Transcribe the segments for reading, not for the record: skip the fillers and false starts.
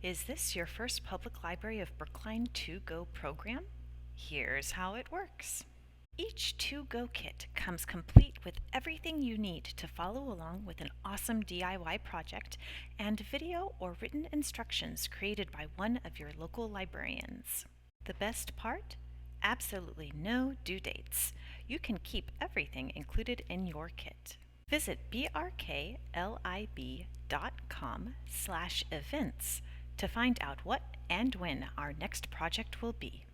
Is this your first public library of Brookline 2Go program? Here's how it works. Each 2Go kit comes complete with everything you need to follow along with an awesome DIY project and video or written instructions created by one of your local librarians. The best part? Absolutely no due dates. You can keep everything included in your kit. Visit brklib.com/events to find out what and when our next project will be.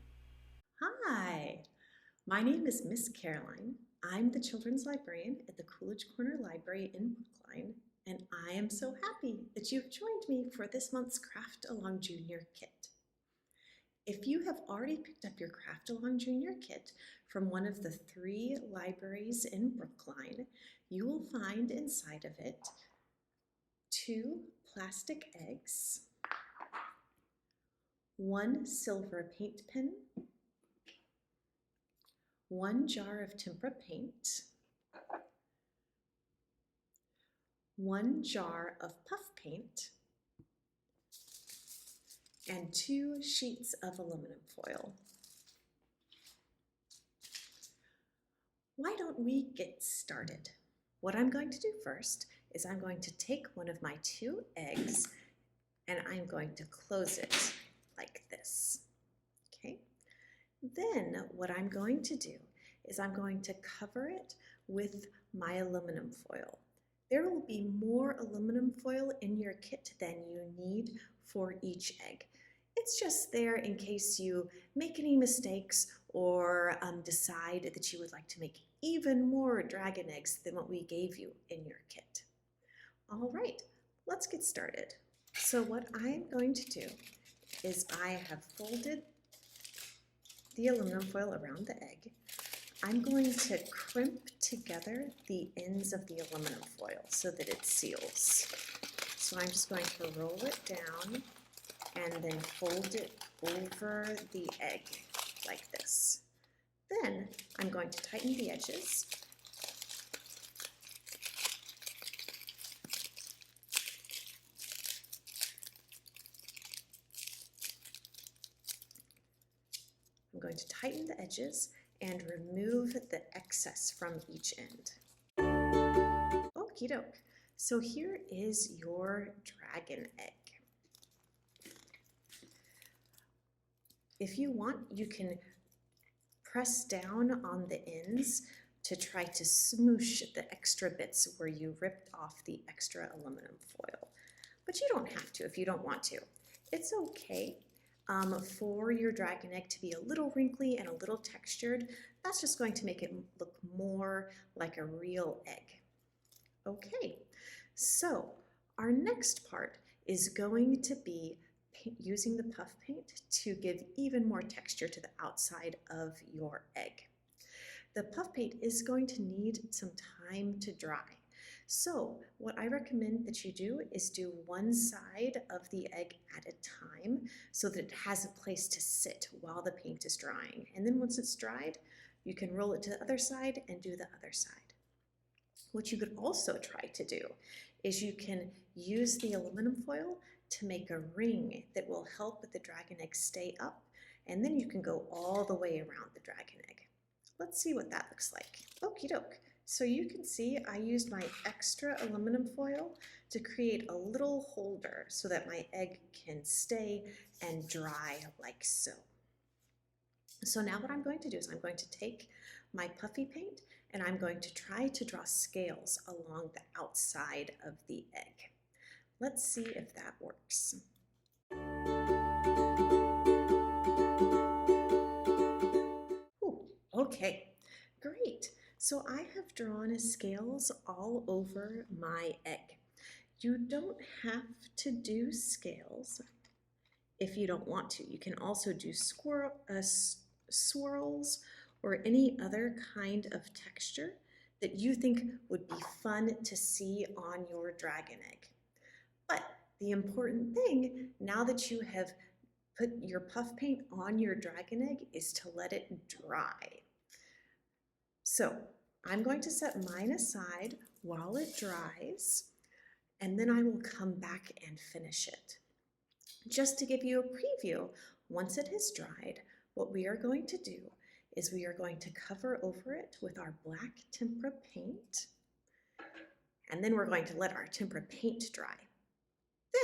Hi, my name is Miss Caroline. I'm the children's librarian at the Coolidge Corner Library in Brookline, and I am so happy that you've joined me for this month's Craft Along Junior Kit. If you have already picked up your Craft Along Junior Kit from one of the 3 libraries in Brookline, you will find inside of it 2 plastic eggs, 1 silver paint pen, 1 jar of tempera paint, 1 jar of puff paint, and 2 sheets of aluminum foil. Why don't we get started? What I'm going to do first is I'm going to take one of my 2 eggs and I'm going to close it like this. Okay? Then what I'm going to do is I'm going to cover it with my aluminum foil. There will be more aluminum foil in your kit than you need for each egg. It's just there in case you make any mistakes or decide that you would like to make even more dragon eggs than what we gave you in your kit. All right, let's get started. So what I'm going to do is I have folded the aluminum foil around the egg. I'm going to crimp together the ends of the aluminum foil so that it seals. So I'm just going to roll it down and then fold it over the egg like this. Then I'm going to tighten the edges. I'm going to tighten the edges and remove the excess from each end. Okie doke. So here is your dragon egg. If you want, you can press down on the ends to try to smoosh the extra bits where you ripped off the extra aluminum foil. But you don't have to if you don't want to. It's okay for your dragon egg to be a little wrinkly and a little textured. That's just going to make it look more like a real egg. Okay, so our next part is going to be using the puff paint to give even more texture to the outside of your egg. The puff paint is going to need some time to dry. So what I recommend that you do is do one side of the egg at a time so that it has a place to sit while the paint is drying. And then once it's dried, you can roll it to the other side and do the other side. What you could also try to do is you can use the aluminum foil to make a ring that will help the dragon egg stay up, and then you can go all the way around the dragon egg. Let's see what that looks like. Okie doke. So you can see I used my extra aluminum foil to create a little holder so that my egg can stay and dry like so. So now what I'm going to do is I'm going to take my puffy paint and I'm going to try to draw scales along the outside of the egg. Let's see if that works. Ooh, okay, great. So I have drawn scales all over my egg. You don't have to do scales if you don't want to. You can also do swirls or any other kind of texture that you think would be fun to see on your dragon egg. But the important thing, now that you have put your puff paint on your dragon egg, is to let it dry. So I'm going to set mine aside while it dries, and then I will come back and finish it. Just to give you a preview, once it has dried, what we are going to do is we are going to cover over it with our black tempera paint, and then we're going to let our tempera paint dry.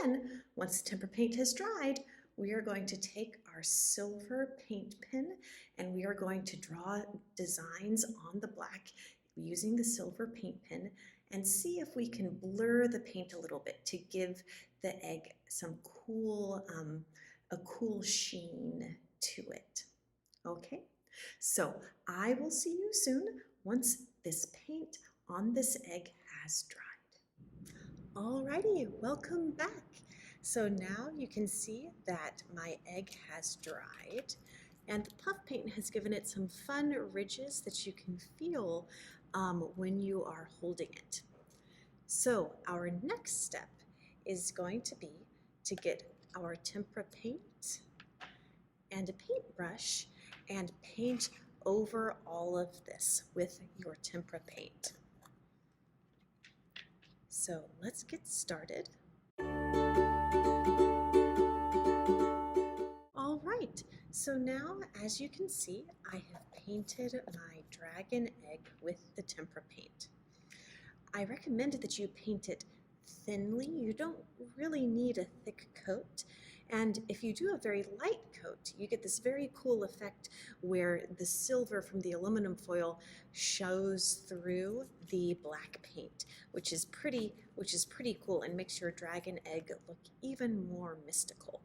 Then, once the tempera paint has dried, we are going to take our silver paint pen and we are going to draw designs on the black using the silver paint pen and see if we can blur the paint a little bit to give the egg some a cool sheen to it. Okay, so I will see you soon once this paint on this egg has dried. Alrighty, welcome back. So now you can see that my egg has dried and the puff paint has given it some fun ridges that you can feel when you are holding it. So our next step is going to be to get our tempera paint and a paintbrush and paint over all of this with your tempera paint. So let's get started. All right, so now as you can see, I have painted my dragon egg with the tempera paint. I recommend that you paint it thinly. You don't really need a thick coat. And if you do a very light coat, you get this very cool effect where the silver from the aluminum foil shows through the black paint, which is pretty cool and makes your dragon egg look even more mystical.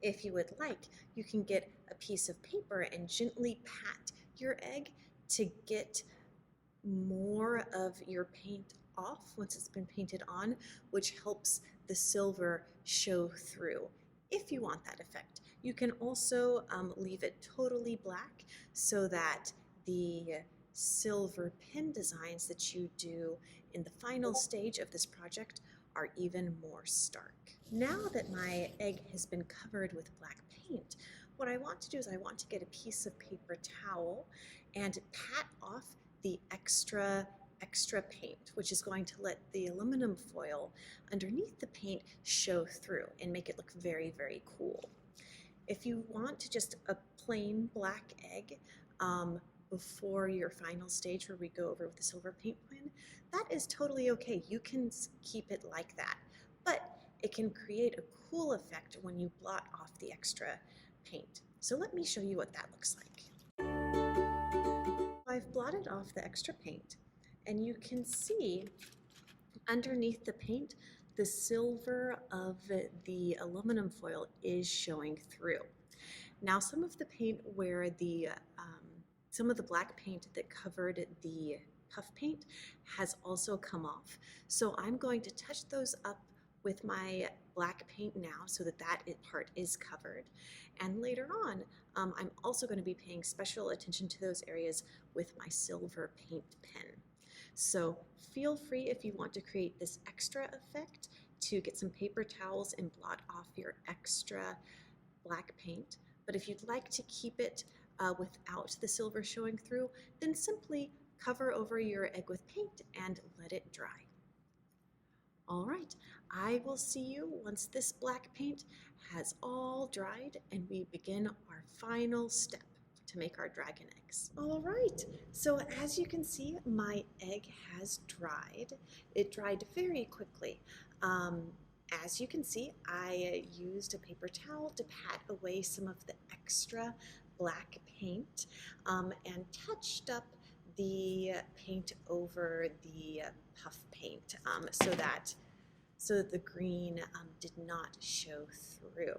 If you would like, you can get a piece of paper and gently pat your egg to get more of your paint off once it's been painted on, which helps the silver show through if you want that effect. You can also leave it totally black so that the silver pin designs that you do in the final stage of this project are even more stark. Now that my egg has been covered with black paint, what I want to do is I want to get a piece of paper towel and pat off the extra paint, which is going to let the aluminum foil underneath the paint show through and make it look very, very cool. If you want to just a plain black egg before your final stage where we go over with the silver paint pen, that is totally okay. You can keep it like that, but it can create a cool effect when you blot off the extra paint. So let me show you what that looks like. I've blotted off the extra paint, and you can see underneath the paint, the silver of the aluminum foil is showing through. Now, some of the paint where some of the black paint that covered the puff paint has also come off. So I'm going to touch those up with my black paint now so that part is covered. And later on, I'm also going to be paying special attention to those areas with my silver paint pen. So feel free, if you want to create this extra effect, to get some paper towels and blot off your extra black paint. But if you'd like to keep it without the silver showing through, then simply cover over your egg with paint and let it dry. All right, I will see you once this black paint has all dried and we begin our final step to make our dragon eggs. All right, so as you can see, my egg has dried. It dried very quickly. As you can see, I used a paper towel to pat away some of the extra black paint and touched up the paint over the puff paint so that the green did not show through.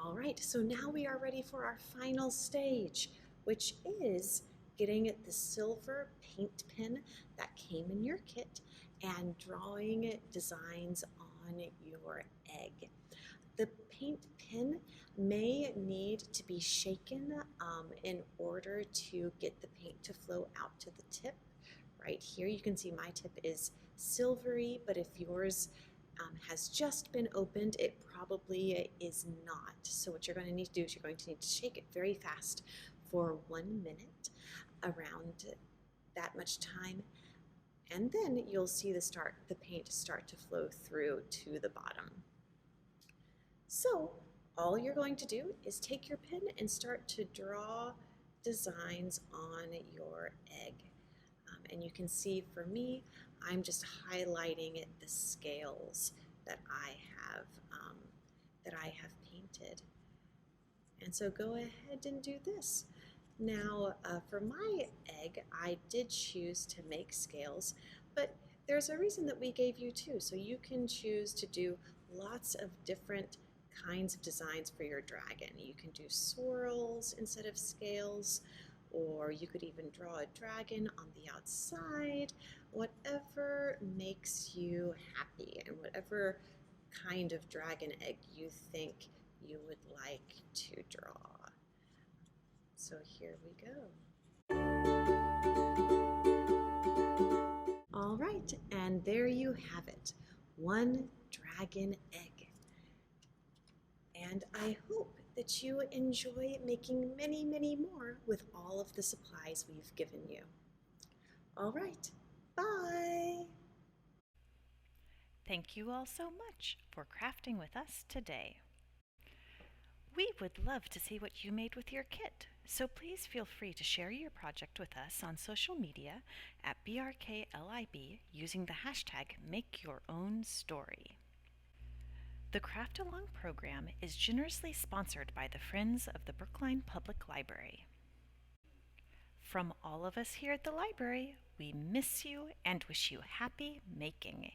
All right, so now we are ready for our final stage, which is getting the silver paint pen that came in your kit and drawing designs on your egg. The paint pen may need to be shaken in order to get the paint to flow out to the tip. Right here you can see my tip is silvery, but if yours has just been opened, it probably is not. So what you're going to need to do is you're going to need to shake it very fast for 1 minute, around that much time, and then you'll see the paint start to flow through to the bottom. So all you're going to do is take your pen and start to draw designs on your egg. And you can see for me, I'm just highlighting the scales that um, I have painted. And so go ahead and do this. Now, for my egg, I did choose to make scales, but there's a reason that we gave you too. So you can choose to do lots of different kinds of designs for your dragon. You can do swirls instead of scales, or you could even draw a dragon on the outside, whatever makes you happy and whatever kind of dragon egg you think you would like to draw. So here we go. All right, and there you have it, one dragon egg. And I hope that you enjoy making many, many more with all of the supplies we've given you. All right, bye. Thank you all so much for crafting with us today. We would love to see what you made with your kit, so please feel free to share your project with us on social media at BRKLIB using the hashtag MakeYourOwnStory. The Craft Along program is generously sponsored by the Friends of the Brookline Public Library. From all of us here at the library, we miss you and wish you happy making.